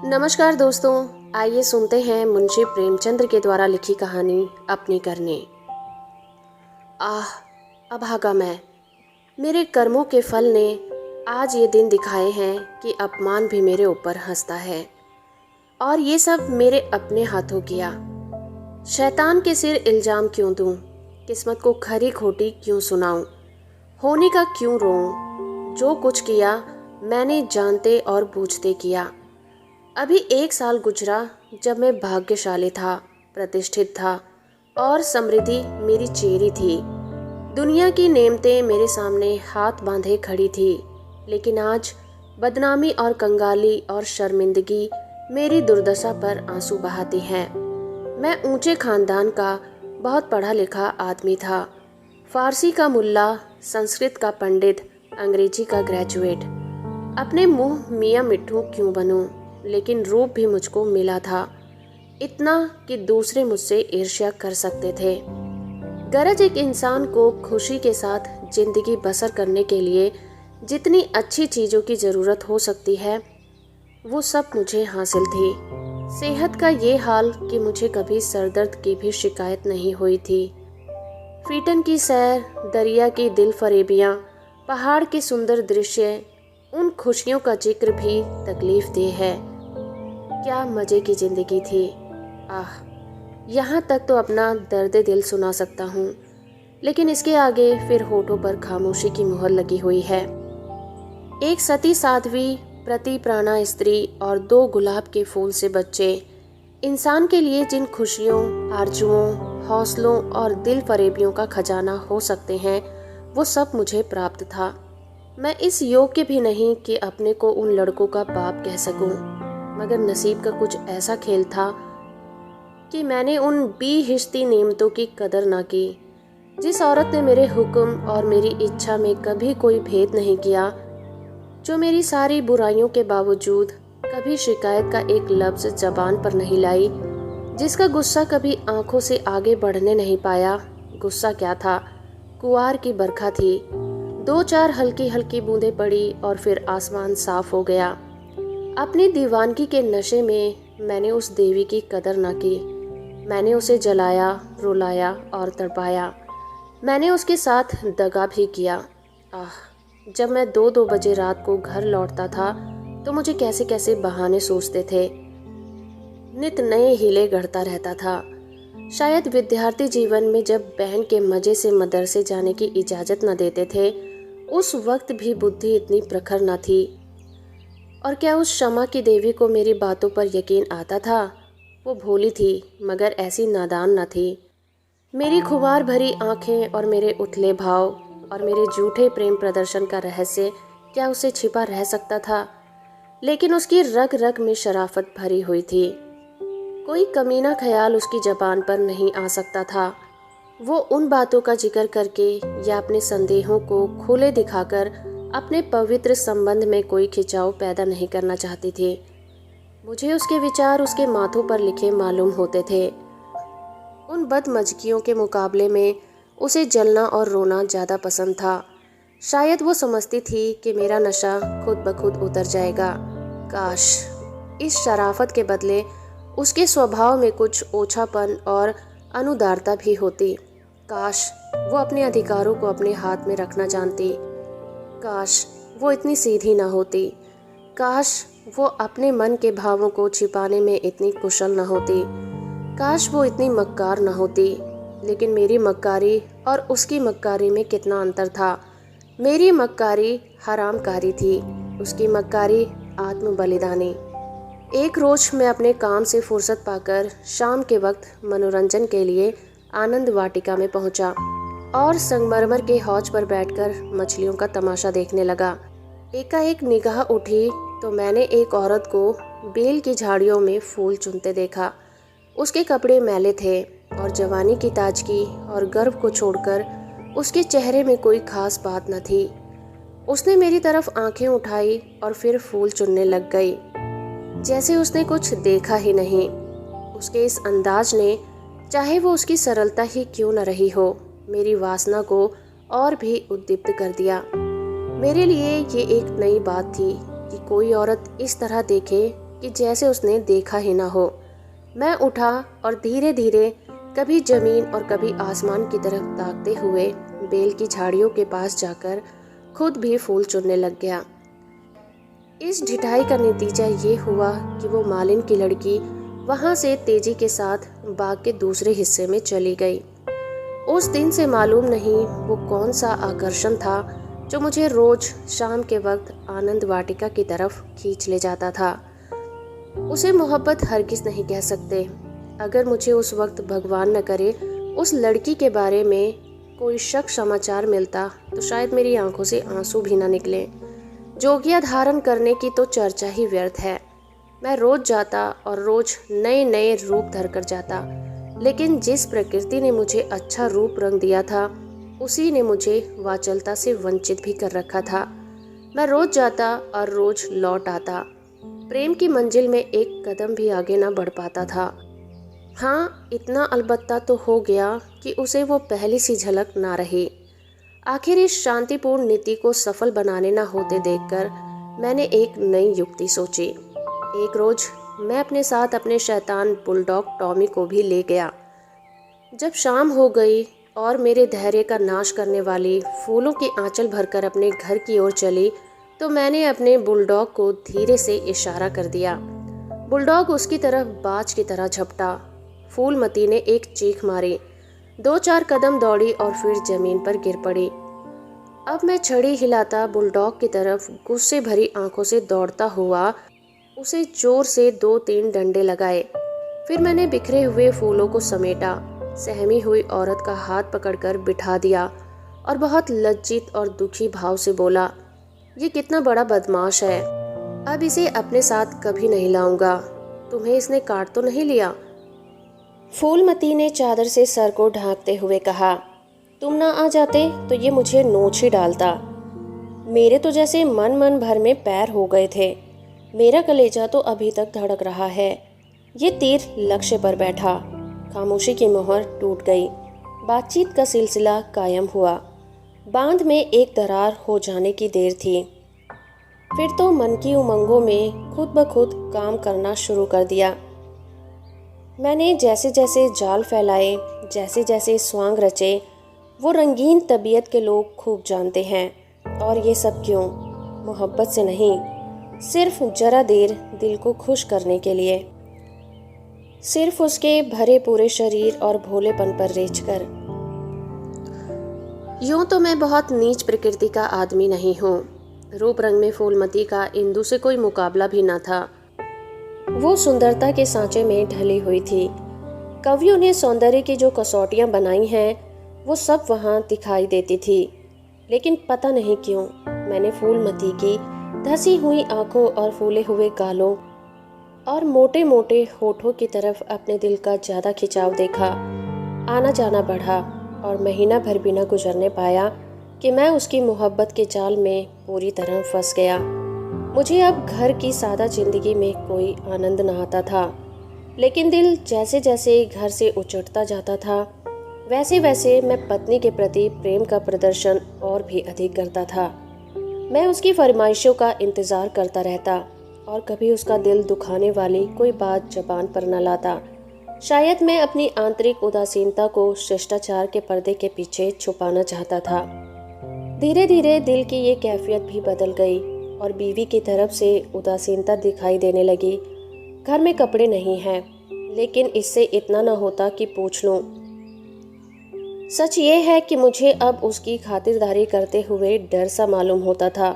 नमस्कार दोस्तों, आइए सुनते हैं मुंशी प्रेमचंद के द्वारा लिखी कहानी अपनी करनी। आह, अभागा मैं, मेरे कर्मों के फल ने आज ये दिन दिखाए हैं कि अपमान भी मेरे ऊपर हंसता है, और ये सब मेरे अपने हाथों किया। शैतान के सिर इल्जाम क्यों दूं, किस्मत को खरी खोटी क्यों सुनाऊं, होने का क्यों रोऊं। जो कुछ किया मैंने जानते और बूझते किया। अभी 1 साल गुजरा जब मैं भाग्यशाली था, प्रतिष्ठित था और समृद्धि मेरी चेरी थी। दुनिया की नेमतें मेरे सामने हाथ बांधे खड़ी थी, लेकिन आज बदनामी और कंगाली और शर्मिंदगी मेरी दुर्दशा पर आंसू बहाती हैं। मैं ऊंचे खानदान का बहुत पढ़ा लिखा आदमी था, फारसी का मुल्ला, संस्कृत का पंडित, अंग्रेजी का ग्रेजुएट। अपने मुंह मियाँ मिट्ठू क्यों बनूं, लेकिन रूप भी मुझको मिला था, इतना कि दूसरे मुझसे ईर्ष्या कर सकते थे। गरज एक इंसान को खुशी के साथ जिंदगी बसर करने के लिए जितनी अच्छी चीज़ों की ज़रूरत हो सकती है, वो सब मुझे हासिल थी। सेहत का ये हाल कि मुझे कभी सरदर्द की भी शिकायत नहीं हुई थी। फीटन की सैर, दरिया की दिल फरेबियाँ, पहाड़ के सुंदर दृश्य, उन खुशियों का जिक्र भी तकलीफ देह है। क्या मज़े की ज़िंदगी थी। आह, यहाँ तक तो अपना दर्द दिल सुना सकता हूँ, लेकिन इसके आगे फिर होठों पर खामोशी की मुहर लगी हुई है। एक सती साध्वी, प्रति प्राणा स्त्री और 2 गुलाब के फूल से बच्चे, इंसान के लिए जिन खुशियों, आरजुओं, हौसलों और दिल फरेबियों का खजाना हो सकते हैं, वो सब मुझे प्राप्त था। मैं इस योग्य भी नहीं कि अपने को उन लड़कों का बाप कह सकूं, मगर नसीब का कुछ ऐसा खेल था कि मैंने उन बेहिश्ती नेमतों की कदर ना की। जिस औरत ने मेरे हुक्म और मेरी इच्छा में कभी कोई भेद नहीं किया, जो मेरी सारी बुराइयों के बावजूद कभी शिकायत का एक लफ्ज़ जबान पर नहीं लाई, जिसका गुस्सा कभी आंखों से आगे बढ़ने नहीं पाया। गुस्सा क्या था, कुआर की बरखा थी। 2-4 हल्की हल्की बूंदें पड़ी और फिर आसमान साफ हो गया। अपनी दीवानगी के नशे में मैंने उस देवी की कदर न की। मैंने उसे जलाया, रुलाया और तड़पाया। मैंने उसके साथ दगा भी किया। आह, जब मैं 2-2 बजे रात को घर लौटता था तो मुझे कैसे कैसे बहाने सोचते थे। नित नए हीले गढ़ता रहता था। शायद विद्यार्थी जीवन में जब बहन के मजे से मदरसे जाने की इजाज़त न देते थे, उस वक्त भी बुद्धि इतनी प्रखर न थी। और क्या उस शमा की देवी को मेरी बातों पर यकीन आता था? वो भोली थी, मगर ऐसी नादान न थी। मेरी खुमार भरी आंखें और मेरे उथले भाव और मेरे झूठे प्रेम प्रदर्शन का रहस्य क्या उसे छिपा रह सकता था? लेकिन उसकी रग रग में शराफत भरी हुई थी। कोई कमीना ख्याल उसकी जबान पर नहीं आ सकता था। वो उन बातों का जिक्र करके या अपने संदेहों को खुले दिखाकर अपने पवित्र संबंध में कोई खिंचाव पैदा नहीं करना चाहती थी। मुझे उसके विचार उसके माथों पर लिखे मालूम होते थे। उन बदमज़गियों के मुकाबले में उसे जलना और रोना ज़्यादा पसंद था। शायद वो समझती थी कि मेरा नशा खुद ब खुद उतर जाएगा। काश इस शराफत के बदले उसके स्वभाव में कुछ ओछापन और अनुदारता भी होती। काश वो अपने अधिकारों को अपने हाथ में रखना जानती। काश वो इतनी सीधी ना होती। काश वो अपने मन के भावों को छिपाने में इतनी कुशल न होती। काश वो इतनी मक्कार न होती। लेकिन मेरी मक्कारी और उसकी मक्कारी में कितना अंतर था। मेरी मक्कारी हरामकारी थी, उसकी मक्कारी आत्म बलिदानी। एक रोज मैं अपने काम से फुर्सत पाकर शाम के वक्त मनोरंजन के लिए आनंद वाटिका में पहुंचा और संगमरमर के हौज पर बैठकर मछलियों का तमाशा देखने लगा। एकाएक निगाह उठी तो मैंने एक औरत को बेल की झाड़ियों में फूल चुनते देखा। उसके कपड़े मैले थे और जवानी की ताजगी और गर्व को छोड़कर उसके चेहरे में कोई खास बात न थी। उसने मेरी तरफ आंखें उठाई और फिर फूल चुनने लग गई, जैसे उसने कुछ देखा ही नहीं। उसके इस अंदाज ने, चाहे वो उसकी सरलता ही क्यों न रही हो, मेरी वासना को और भी उद्दीप्त कर दिया। मेरे लिए ये एक नई बात थी कि कोई औरत इस तरह देखे कि जैसे उसने देखा ही ना हो। मैं उठा और धीरे धीरे कभी जमीन और कभी आसमान की तरफ ताकते हुए बेल की झाड़ियों के पास जाकर खुद भी फूल चुनने लग गया। इस ढिठाई का नतीजा ये हुआ कि वो मालिन की लड़की वहां से तेजी के साथ बाग के दूसरे हिस्से में चली गई। उस दिन से मालूम नहीं वो कौन सा आकर्षण था जो मुझे रोज शाम के वक्त आनंद वाटिका की तरफ खींच ले जाता था। उसे मोहब्बत हरगिज नहीं कह सकते। अगर मुझे उस वक्त भगवान न करे उस लड़की के बारे में कोई शक समाचार मिलता तो शायद मेरी आंखों से आंसू भी न निकले। जोगिया धारण करने की तो चर्चा ही व्यर्थ है। मैं रोज जाता और रोज नए नए रूप धर कर जाता, लेकिन जिस प्रकृति ने मुझे अच्छा रूप रंग दिया था उसी ने मुझे वाचलता से वंचित भी कर रखा था। मैं रोज जाता और रोज लौट आता, प्रेम की मंजिल में एक कदम भी आगे ना बढ़ पाता था। हाँ, इतना अलबत्ता तो हो गया कि उसे वो पहली सी झलक ना रही। आखिर इस शांतिपूर्ण नीति को सफल बनाने ना होते देखकर मैंने एक नई युक्ति सोची। एक रोज मैं अपने साथ अपने शैतान बुलडॉग टॉमी को भी ले गया। जब शाम हो गई और मेरे धैर्य का नाश करने वाली फूलों की आंचल भरकर अपने घर की ओर चली तो मैंने अपने बुलडॉग को धीरे से इशारा कर दिया। बुलडॉग उसकी तरफ बाज की तरह झपटा। फूलमती ने एक चीख मारी, 2-4 कदम दौड़ी और फिर जमीन पर गिर पड़ी। अब मैं छड़ी हिलाता बुलडॉग की तरफ गुस्से भरी आंखों से दौड़ता हुआ उसे जोर से 2-3 डंडे लगाए। फिर मैंने बिखरे हुए फूलों को समेटा, सहमी हुई औरत का हाथ पकड़कर बिठा दिया और बहुत लज्जित और दुखी भाव से बोला, ये कितना बड़ा बदमाश है, अब इसे अपने साथ कभी नहीं लाऊंगा। तुम्हें इसने काट तो नहीं लिया? फूलमती ने चादर से सर को ढांकते हुए कहा, तुम ना आ जाते तो ये मुझे नोच ही डालता। मेरे तो जैसे मन भर में पैर हो गए थे। मेरा कलेजा तो अभी तक धड़क रहा है। ये तीर लक्ष्य पर बैठा। खामोशी की मोहर टूट गई। बातचीत का सिलसिला कायम हुआ। बांध में एक दरार हो जाने की देर थी। फिर तो मन की उमंगों में खुद ब खुद काम करना शुरू कर दिया। मैंने जैसे जैसे जाल फैलाए, जैसे जैसे स्वांग रचे, वो रंगीन तबीयत के लोग खूब जानते हैं। और ये सब क्यों? मोहब्बत से नहीं, सिर्फ जरा देर दिल को खुश करने के लिए, सिर्फ उसके भरे पूरे शरीर और भोलेपन पर रेचकर। यूं तो मैं बहुत नीच प्रकृति का आदमी नहीं हूँ। रूप रंग में फूलमती का इंदु से कोई मुकाबला भी न था। वो सुंदरता के सांचे में ढली हुई थी। कवियों ने सौंदर्य की जो कसौटियाँ बनाई हैं वो सब वहाँ दिखाई देती थी। लेकिन पता नहीं क्यों मैंने फूलमती की धसी हुई आंखों और फूले हुए गालों और मोटे मोटे होठों की तरफ अपने दिल का ज्यादा खिंचाव देखा। आना जाना बढ़ा और महीना भर भी न गुजरने पाया कि मैं उसकी मोहब्बत के जाल में पूरी तरह फंस गया। मुझे अब घर की सादा जिंदगी में कोई आनंद न आता था, लेकिन दिल जैसे जैसे घर से उचटता जाता था वैसे वैसे मैं पत्नी के प्रति प्रेम का प्रदर्शन और भी अधिक करता था। मैं उसकी फरमाइशों का इंतज़ार करता रहता और कभी उसका दिल दुखाने वाली कोई बात जबान पर न लाता। शायद मैं अपनी आंतरिक उदासीनता को शिष्टाचार के पर्दे के पीछे छुपाना चाहता था। धीरे धीरे दिल की ये कैफियत भी बदल गई और बीवी की तरफ से उदासीनता दिखाई देने लगी। घर में कपड़े नहीं हैं, लेकिन इससे इतना न होता कि पूछ लूं। सच ये है कि मुझे अब उसकी खातिरदारी करते हुए डर सा मालूम होता था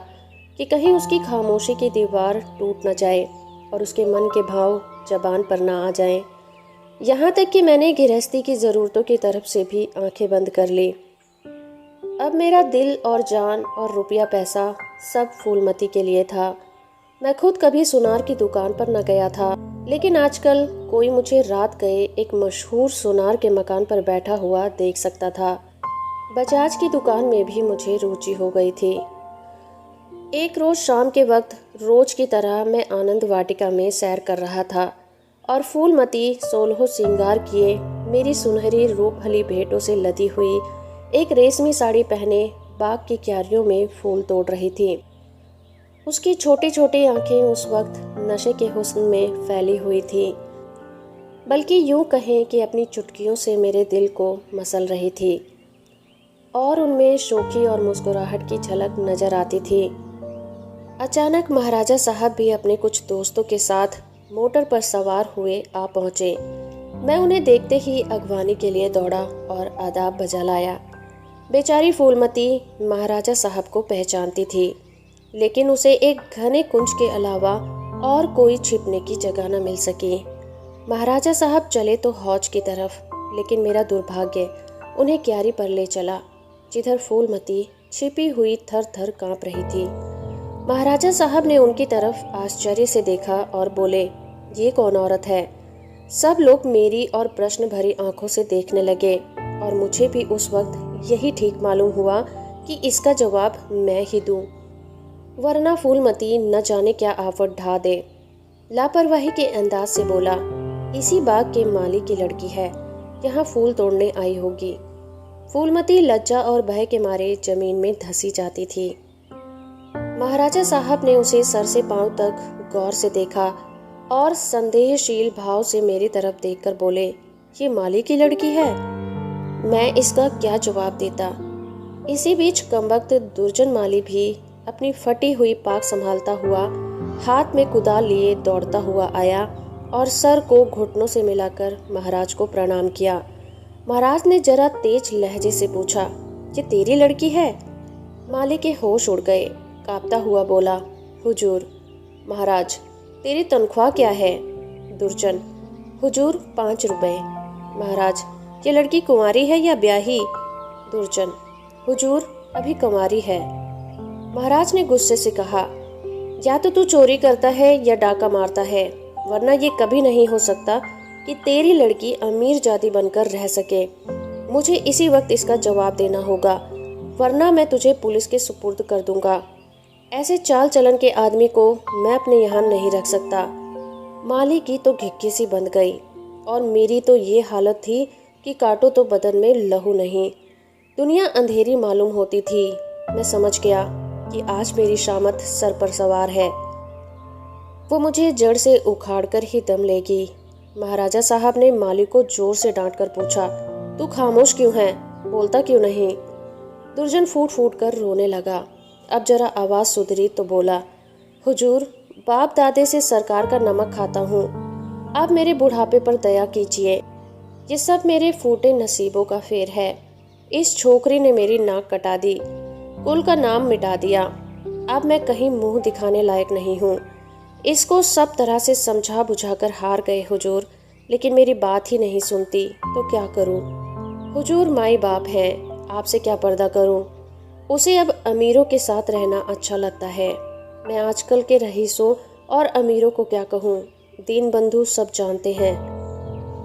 कि कहीं उसकी खामोशी की दीवार टूट न जाए और उसके मन के भाव जबान पर ना आ जाएं। यहाँ तक कि मैंने गृहस्थी की ज़रूरतों की तरफ से भी आंखें बंद कर ली। अब मेरा दिल और जान और रुपया पैसा सब फूलमती के लिए था। मैं खुद कभी सुनार की दुकान पर न गया था, लेकिन आजकल कोई मुझे रात गए एक मशहूर सुनार के मकान पर बैठा हुआ देख सकता था। बजाज की दुकान में भी मुझे रुचि हो गई थी। एक रोज शाम के वक्त रोज की तरह मैं आनंद वाटिका में सैर कर रहा था और फूलमती 16 श्रृंगार किए मेरी सुनहरी रूपहली भेंटों से लदी हुई एक रेशमी साड़ी पहने बाग की क्यारियों में फूल तोड़ रही थी। उसकी छोटी छोटी आंखें उस वक्त नशे के हुस्न में फैली हुई थी, बल्कि यूं कहें कि अपनी चुटकियों से मेरे दिल को मसल रही थी, और उनमें शोखी और मुस्कुराहट की झलक नजर आती थी। अचानक महाराजा साहब भी अपने कुछ दोस्तों के साथ मोटर पर सवार हुए आ पहुंचे। मैं उन्हें देखते ही अगवानी के लिए दौड़ा और आदाब बजा लाया। बेचारी फूलमती महाराजा साहब को पहचानती थी, लेकिन उसे एक घने कुंज के अलावा और कोई छिपने की जगह न मिल सकी। महाराजा साहब चले तो हौज की तरफ, लेकिन मेरा दुर्भाग्य उन्हें क्यारी पर ले चला, जिधर फूलमती छिपी हुई थर थर कांप रही थी। महाराजा साहब ने उनकी तरफ आश्चर्य से देखा और बोले, ये कौन औरत है? सब लोग मेरी और प्रश्न भरी आंखों से देखने लगे, और मुझे भी उस वक्त यही ठीक मालूम हुआ कि इसका जवाब मैं ही दूं, वरना फूलमती न जाने क्या आफत ढा दे। लापरवाही के अंदाज से बोला, इसी बाग के माली की लड़की है, यहाँ फूल तोड़ने आई होगी। फूलमती लज्जा और भय के मारे जमीन में धंसी जाती थी। महाराजा साहब ने उसे सर से पांव तक गौर से देखा और संदेहशील भाव से मेरी तरफ देखकर बोले, ये माली की लड़की है? मैं इसका क्या जवाब देता? इसी बीच कमबख्त दुर्जन माली भी अपनी फटी हुई पाक संभालता हुआ हाथ में कुदाल लिए दौड़ता हुआ आया और सर को घुटनों से मिलाकर महाराज को प्रणाम किया। महाराज ने जरा तेज लहजे से पूछा, ये तेरी लड़की है? माली के होश उड़ गए। कांपता हुआ बोला, हुजूर। महाराज, तेरी तनख्वाह क्या है? दुर्जन, हुजूर 5 रुपए। महाराज, ये लड़की कुंवारी है या ब्याही? दुर्जन, हुजूर अभी कुंवारी है। महाराज ने गुस्से से कहा, या तो तू चोरी करता है या डाका मारता है, वरना ये कभी नहीं हो सकता कि तेरी लड़की अमीर जाति बनकर रह सके। मुझे इसी वक्त इसका जवाब देना होगा, वरना मैं तुझे पुलिस के सुपुर्द कर दूंगा। ऐसे चाल चलन के आदमी को मैं अपने यहाँ नहीं रख सकता। माली की तो घिक्की सी बंध गई, और मेरी तो ये हालत थी कि काटो तो बदन में लहू नहीं। दुनिया अंधेरी मालूम होती थी। मैं समझ गया कि आज मेरी शामत सर पर सवार है। वो मुझे जड़ से उखाड़ कर ही दम लेगी। महाराजा साहब ने माली को जोर से डांट कर पूछा, तू खामोश क्यों है? बोलता क्यों नहीं? दुर्जन फूट फूट कर रोने लगा। अब जरा आवाज सुधरी तो बोला, हुजूर, बाप दादे से सरकार का नमक खाता हूँ। अब मेरे बुढ़ापे पर दया कीजिए। ये सब मेरे फूटे नसीबों का फेर है। इस छोकरी ने मेरी नाक कटा दी, कुल का नाम मिटा दिया। अब मैं कहीं मुंह दिखाने लायक नहीं हूँ। इसको सब तरह से समझा बुझाकर हार गए हुजूर, लेकिन मेरी बात ही नहीं सुनती, तो क्या करूँ? हुजूर माई बाप है, आपसे क्या पर्दा करूँ? उसे अब अमीरों के साथ रहना अच्छा लगता है। मैं आजकल के रईसों और अमीरों को क्या कहूँ, दीन बंधु सब जानते हैं।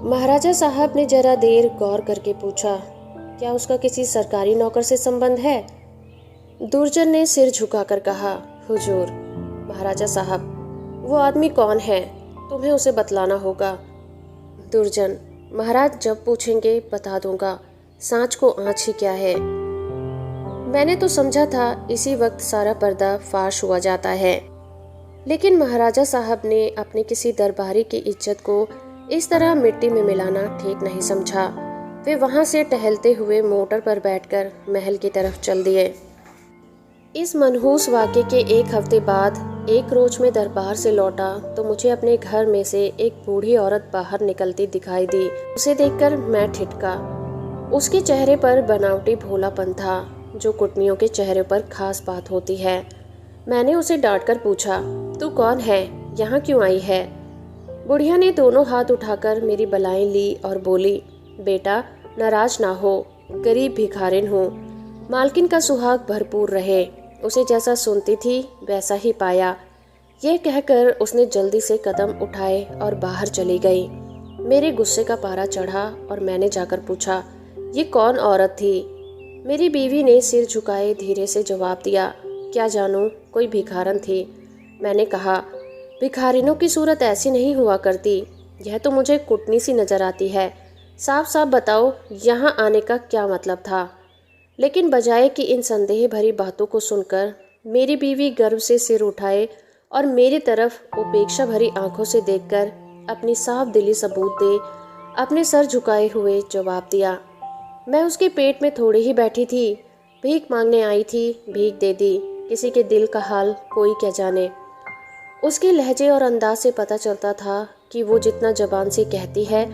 महाराजा साहब ने जरा देर गौर करके पूछा, क्या उसका किसी सरकारी नौकर से संबंध है? दुर्जन ने सिर झुकाकर कहा, हुजूर। महाराजा साहब, वो आदमी कौन है? तुम्हें उसे बतलाना होगा। दुर्जन, महाराज जब पूछेंगे बता दूंगा। सांच को आँच ही क्या है? मैंने तो समझा था इसी वक्त सारा पर्दा फाश हुआ जाता है, लेकिन महाराजा साहब ने अपने किसी दरबारी की इज्जत को इस तरह मिट्टी में मिलाना ठीक नहीं समझा। वे वहां से टहलते हुए मोटर पर बैठकर महल की तरफ चल दिए। इस मनहूस वाक़े के 1 हफ्ते बाद एक रोज में दरबार से लौटा तो मुझे अपने घर में से एक बूढ़ी औरत बाहर निकलती दिखाई दी। उसे देखकर मैं ठिठका। उसके चेहरे पर बनावटी भोलापन था, जो कुटनियों के चेहरे पर खास बात होती है। मैंने उसे डांट कर पूछा, तू कौन है? यहाँ क्यों आई है? बुढ़िया ने दोनों हाथ उठाकर मेरी बलाएं ली और बोली, बेटा नाराज ना हो, गरीब भिखारिन हूँ। मालकिन का सुहाग भरपूर रहे। उसे जैसा सुनती थी वैसा ही पाया। यह कहकर उसने जल्दी से कदम उठाए और बाहर चली गई। मेरे गुस्से का पारा चढ़ा और मैंने जाकर पूछा, ये कौन औरत थी? मेरी बीवी ने सिर झुकाए धीरे से जवाब दिया, क्या जानूं, कोई भिखारन थी। मैंने कहा, भिखारिनों की सूरत ऐसी नहीं हुआ करती। यह तो मुझे कुटनी सी नजर आती है। साफ साफ बताओ, यहाँ आने का क्या मतलब था? लेकिन बजाय कि इन संदेह भरी बातों को सुनकर मेरी बीवी गर्व से सिर उठाए और मेरी तरफ उपेक्षा भरी आंखों से देखकर अपनी साफ दिली सबूत दे अपने सर झुकाए हुए जवाब दिया। मैं उसके पेट में थोड़ी ही बैठी थी, भीख मांगने आई थी, भीख दे दी। किसी के दिल का हाल कोई क्या जाने। उसके लहजे और अंदाज से पता चलता था कि वो जितना जबान से कहती है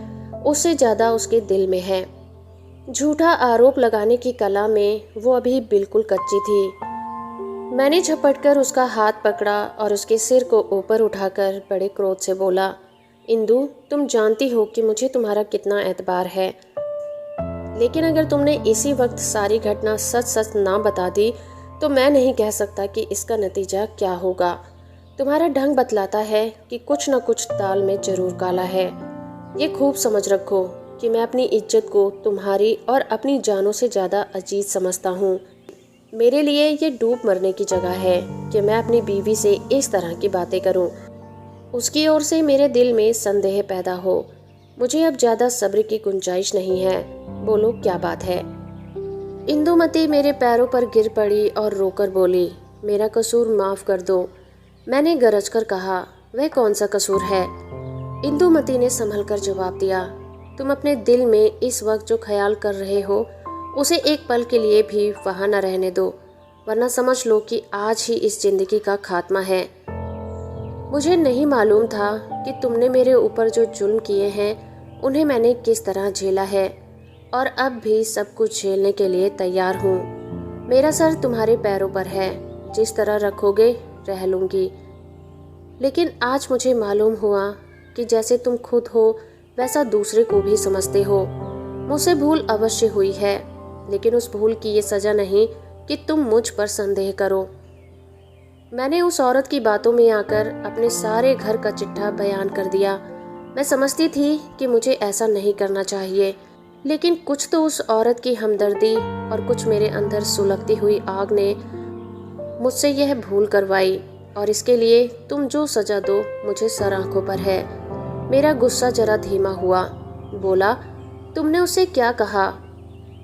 उससे ज़्यादा उसके दिल में है। झूठा आरोप लगाने की कला में वो अभी बिल्कुल कच्ची थी। मैंने झपटकर उसका हाथ पकड़ा और उसके सिर को ऊपर उठाकर बड़े क्रोध से बोला, इंदु, तुम जानती हो कि मुझे तुम्हारा कितना एतबार है, लेकिन अगर तुमने इसी वक्त सारी घटना सच सच ना बता दी तो मैं नहीं कह सकता कि इसका नतीजा क्या होगा। तुम्हारा ढंग बतलाता है कि कुछ न कुछ दाल में जरूर काला है। ये खूब समझ रखो कि मैं अपनी इज्जत को तुम्हारी और अपनी जानों से ज़्यादा अजीज समझता हूँ। मेरे लिए ये डूब मरने की जगह है कि मैं अपनी बीवी से इस तरह की बातें करूँ, उसकी ओर से मेरे दिल में संदेह पैदा हो। मुझे अब ज़्यादा सब्र की गुंजाइश नहीं है। बोलो क्या बात है। इंदुमती मेरे पैरों पर गिर पड़ी और रोकर बोली, मेरा कसूर माफ़ कर दो। मैंने गरज कर कहा, वह कौन सा कसूर है। इंदुमती ने संभल कर जवाब दिया, तुम अपने दिल में इस वक्त जो ख्याल कर रहे हो उसे एक पल के लिए भी वहाँ न रहने दो, वरना समझ लो कि आज ही इस जिंदगी का खात्मा है। मुझे नहीं मालूम था कि तुमने मेरे ऊपर जो जुल्म किए हैं उन्हें मैंने किस तरह झेला है, और अब भी सब कुछ झेलने के लिए तैयार हूँ। मेरा सर तुम्हारे पैरों पर है, जिस तरह रखोगे रह लूँगी। लेकिन आज मुझे मालूम हुआ कि जैसे तुम खुद हो वैसा दूसरे को भी समझते हो। मुझसे भूल अवश्य हुई है, लेकिन उस भूल की ये सज़ा नहीं कि तुम मुझ पर संदेह करो। मैंने उस औरत की बातों में आकर अपने सारे घर का चिट्ठा बयान कर दिया। मैं समझती थी कि मुझे ऐसा नहीं करना चाहिए, लेकिन कुछ तो उस औरत की हमदर्दी और कुछ मेरे अंदर सुलगती हुई आग ने मुझसे यह भूल करवाई, और इसके लिए तुम जो सजा दो मुझे सर आंखों पर है। मेरा गुस्सा जरा धीमा हुआ। बोला, तुमने उसे क्या कहा।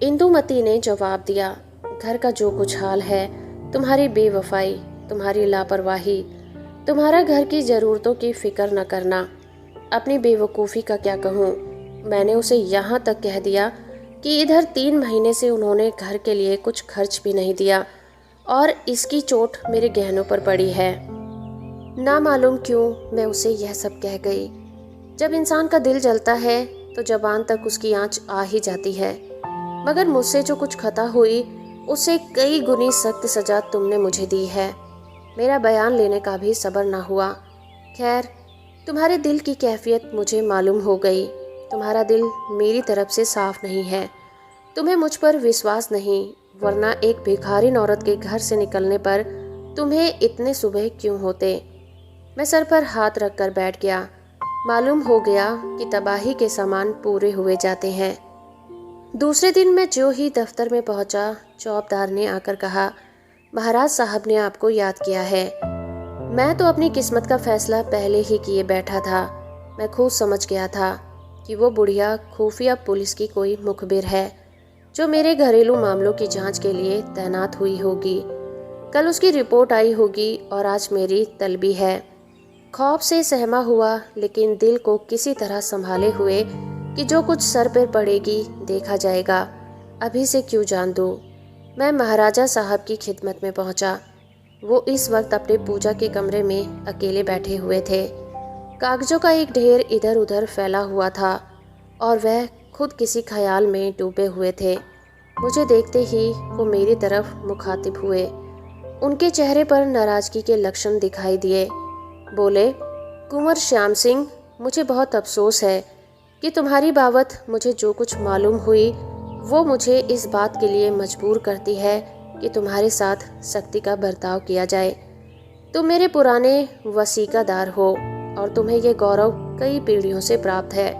इंदुमती ने जवाब दिया, घर का जो कुछ हाल है, तुम्हारी बेवफाई, तुम्हारी लापरवाही, तुम्हारा घर की ज़रूरतों की फिक्र न करना। अपनी बेवकूफ़ी का क्या कहूँ। मैंने उसे यहाँ तक कह दिया कि इधर 3 महीने से उन्होंने घर के लिए कुछ खर्च भी नहीं दिया, और इसकी चोट मेरे गहनों पर पड़ी है। ना मालूम क्यों मैं उसे यह सब कह गई। जब इंसान का दिल जलता है तो जबान तक उसकी आँच आ ही जाती है, मगर मुझसे जो कुछ खता हुई उससे कई गुनी सख्त सजा तुमने मुझे दी है। मेरा बयान लेने का भी सब्र ना हुआ। खैर, तुम्हारे दिल की कैफियत मुझे मालूम हो गई। तुम्हारा दिल मेरी तरफ से साफ नहीं है। तुम्हें मुझ पर विश्वास नहीं, वरना एक भिखारिन औरत के घर से निकलने पर तुम्हें इतने सुबह क्यों होते। मैं सर पर हाथ रखकर बैठ गया। मालूम हो गया कि तबाही के सामान पूरे हुए जाते हैं। दूसरे दिन मैं जो ही दफ्तर में पहुंचा, चौकीदार ने आकर कहा, महाराज साहब ने आपको याद किया है। मैं तो अपनी किस्मत का फैसला पहले ही किए बैठा था। मैं खुद समझ गया था कि वो बुढ़िया खुफिया पुलिस की कोई मुखबिर है जो मेरे घरेलू मामलों की जांच के लिए तैनात हुई होगी। कल उसकी रिपोर्ट आई होगी और आज मेरी तलबी है। खौफ से सहमा हुआ, लेकिन दिल को किसी तरह संभाले हुए कि जो कुछ सर पर पड़ेगी देखा जाएगा, अभी से क्यों जान दूँ। मैं महाराजा साहब की खिदमत में पहुंचा। वो इस वक्त अपने पूजा के कमरे में अकेले बैठे हुए थे। कागजों का एक ढेर इधर उधर फैला हुआ था और वह खुद किसी ख्याल में डूबे हुए थे। मुझे देखते ही वो मेरी तरफ मुखातिब हुए। उनके चेहरे पर नाराजगी के लक्षण दिखाई दिए। बोले, कुंवर श्याम सिंह, मुझे बहुत अफसोस है कि तुम्हारी बाबत मुझे जो कुछ मालूम हुई वो मुझे इस बात के लिए मजबूर करती है कि तुम्हारे साथ सख्ती का बर्ताव किया जाए। तुम मेरे पुराने वसीकादार हो और तुम्हें ये गौरव कई पीढ़ियों से प्राप्त है।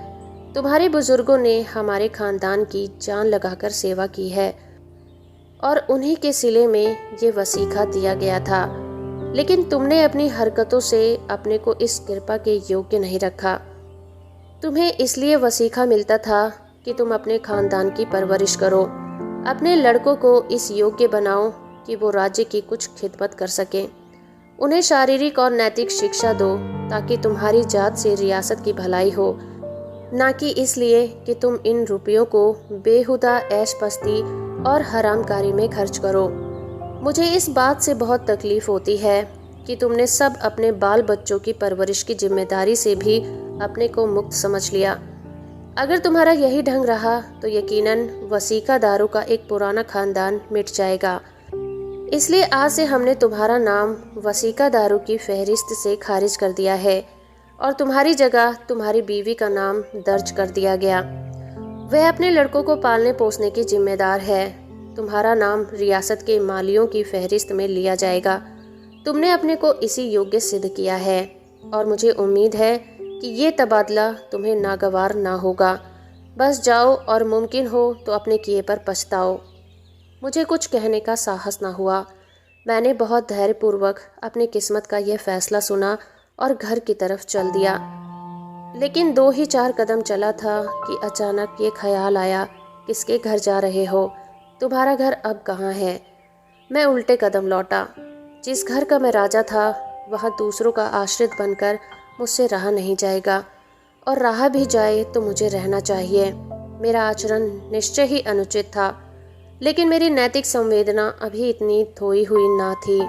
तुम्हारे बुजुर्गों ने हमारे खानदान की जान लगाकर सेवा की है और उन्हीं के सिले में ये वसीका दिया गया था, लेकिन तुमने अपनी हरकतों से अपने को इस कृपा के योग्य नहीं रखा। तुम्हें इसलिए वसीका मिलता था कि तुम अपने खानदान की परवरिश करो, अपने लड़कों को इस योग्य बनाओ कि वो राज्य की कुछ खिदमत कर सकें। उन्हें शारीरिक और नैतिक शिक्षा दो ताकि तुम्हारी जात से रियासत की भलाई हो, ना कि इसलिए कि तुम इन रुपयों को बेहुदा ऐश पस्ती और हरामकारी में खर्च करो। मुझे इस बात से बहुत तकलीफ होती है कि तुमने सब अपने बाल बच्चों की परवरिश की जिम्मेदारी से भी अपने को मुक्त समझ लिया। अगर तुम्हारा यही ढंग रहा तो यकीनन वसीका दारू का एक पुराना खानदान मिट जाएगा। इसलिए आज से हमने तुम्हारा नाम वसीका दारू की फहरिस्त से खारिज कर दिया है और तुम्हारी जगह तुम्हारी बीवी का नाम दर्ज कर दिया गया। वह अपने लड़कों को पालने पोसने की जिम्मेदार है। तुम्हारा नाम रियासत के मालियों की फहरिस्त में लिया जाएगा। तुमने अपने को इसी योग्य सिद्ध किया है और मुझे उम्मीद है कि ये तबादला तुम्हें नागवार ना होगा। बस जाओ और मुमकिन हो तो अपने किए पर पछताओ। मुझे कुछ कहने का साहस ना हुआ। मैंने बहुत धैर्यपूर्वक अपनी किस्मत का यह फैसला सुना और घर की तरफ चल दिया। लेकिन 2 ही 4 कदम चला था कि अचानक ये ख्याल आया, किसके घर जा रहे हो? तुम्हारा घर अब कहाँ है? मैं उल्टे कदम लौटा। जिस घर का मैं राजा था वहाँ दूसरों का आश्रित बनकर मुझसे रहा नहीं जाएगा, और रहा भी जाए तो मुझे रहना चाहिए। मेरा आचरण निश्चय ही अनुचित था, लेकिन मेरी नैतिक संवेदना अभी इतनी थोई हुई ना थी।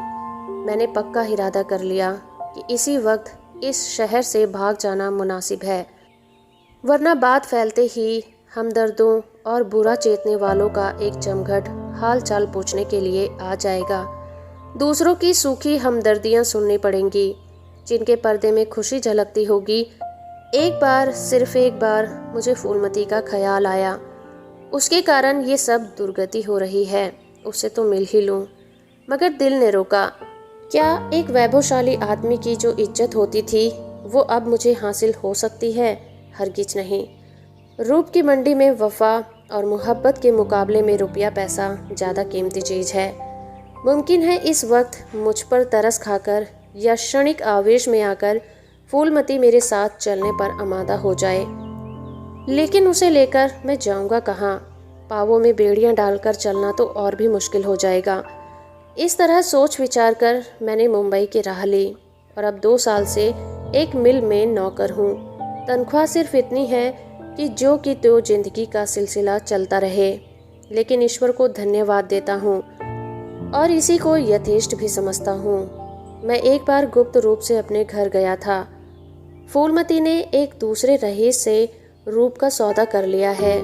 मैंने पक्का इरादा कर लिया कि इसी वक्त इस शहर से भाग जाना मुनासिब है, वरना बात फैलते ही हमदर्दों और बुरा चेतने वालों का एक जमघट हाल चाल पूछने के लिए आ जाएगा। दूसरों की सूखी हमदर्दियां सुननी पड़ेंगी, जिनके पर्दे में खुशी झलकती होगी। एक बार, सिर्फ एक बार मुझे फूलमती का ख्याल आया। उसके कारण ये सब दुर्गति हो रही है, उससे तो मिल ही लूं। मगर दिल ने रोका। क्या एक वैभवशाली आदमी की जो इज्जत होती थी वो अब मुझे हासिल हो सकती है? हरगिज नहीं। रूप की मंडी में वफा और मोहब्बत के मुकाबले में रुपया पैसा ज़्यादा कीमती चीज़ है। मुमकिन है इस वक्त मुझ पर तरस खाकर या क्षणिक आवेश में आकर फूलमती मेरे साथ चलने पर आमादा हो जाए, लेकिन उसे लेकर मैं जाऊंगा कहाँ? पावों में बेड़ियां डालकर चलना तो और भी मुश्किल हो जाएगा। इस तरह सोच विचार कर मैंने मुंबई की राह ली और अब 2 साल से एक मिल में नौकर हूँ। तनख्वाह सिर्फ इतनी है कि जो कि तो जिंदगी का सिलसिला चलता रहे, लेकिन ईश्वर को धन्यवाद देता हूँ और इसी को यथेष्ट भी समझता हूँ। मैं एक बार गुप्त रूप से अपने घर गया था। फूलमती ने एक दूसरे रईस से रूप का सौदा कर लिया है,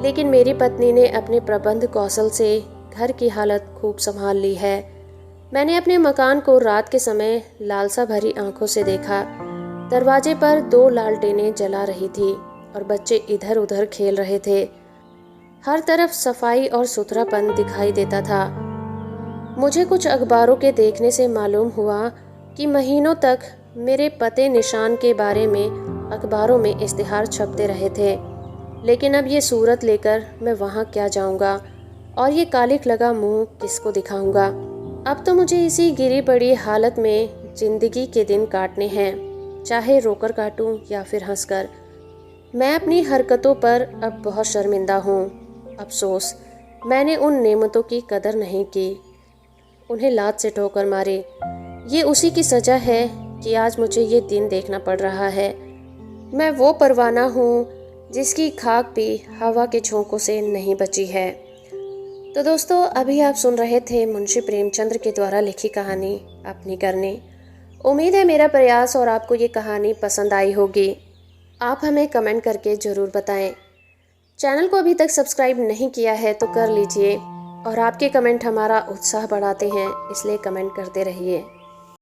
लेकिन मेरी पत्नी ने अपने प्रबंध कौशल से घर की हालत खूब संभाल ली है। मैंने अपने मकान को रात के समय लालसा भरी आंखों से देखा। दरवाजे पर 2 लालटेनें जला रही थी और बच्चे इधर उधर खेल रहे थे। हर तरफ सफाई और सुथरापन दिखाई देता था। मुझे कुछ अखबारों के देखने से मालूम हुआ कि महीनों तक मेरे पते निशान के बारे में अखबारों में इश्तिहार छपते रहे थे, लेकिन अब ये सूरत लेकर मैं वहाँ क्या जाऊँगा और ये कालिख लगा मुंह किसको दिखाऊंगा? अब तो मुझे इसी गिरी पड़ी हालत में जिंदगी के दिन काटने हैं, चाहे रोकर काटूं या फिर हंसकर। मैं अपनी हरकतों पर अब बहुत शर्मिंदा हूँ। अफसोस, मैंने उन नेमतों की कदर नहीं की, उन्हें लात से ठोकर मारी। ये उसी की सजा है कि आज मुझे ये दिन देखना पड़ रहा है। मैं वो परवाना हूँ जिसकी खाक भी हवा के झोंकों से नहीं बची है। तो दोस्तों, अभी आप सुन रहे थे मुंशी प्रेमचंद्र के द्वारा लिखी कहानी अपनी करनी। उम्मीद है मेरा प्रयास और आपको ये कहानी पसंद आई होगी। आप हमें कमेंट करके ज़रूर बताएं। चैनल को अभी तक सब्सक्राइब नहीं किया है तो कर लीजिए, और आपके कमेंट हमारा उत्साह बढ़ाते हैं, इसलिए कमेंट करते रहिए।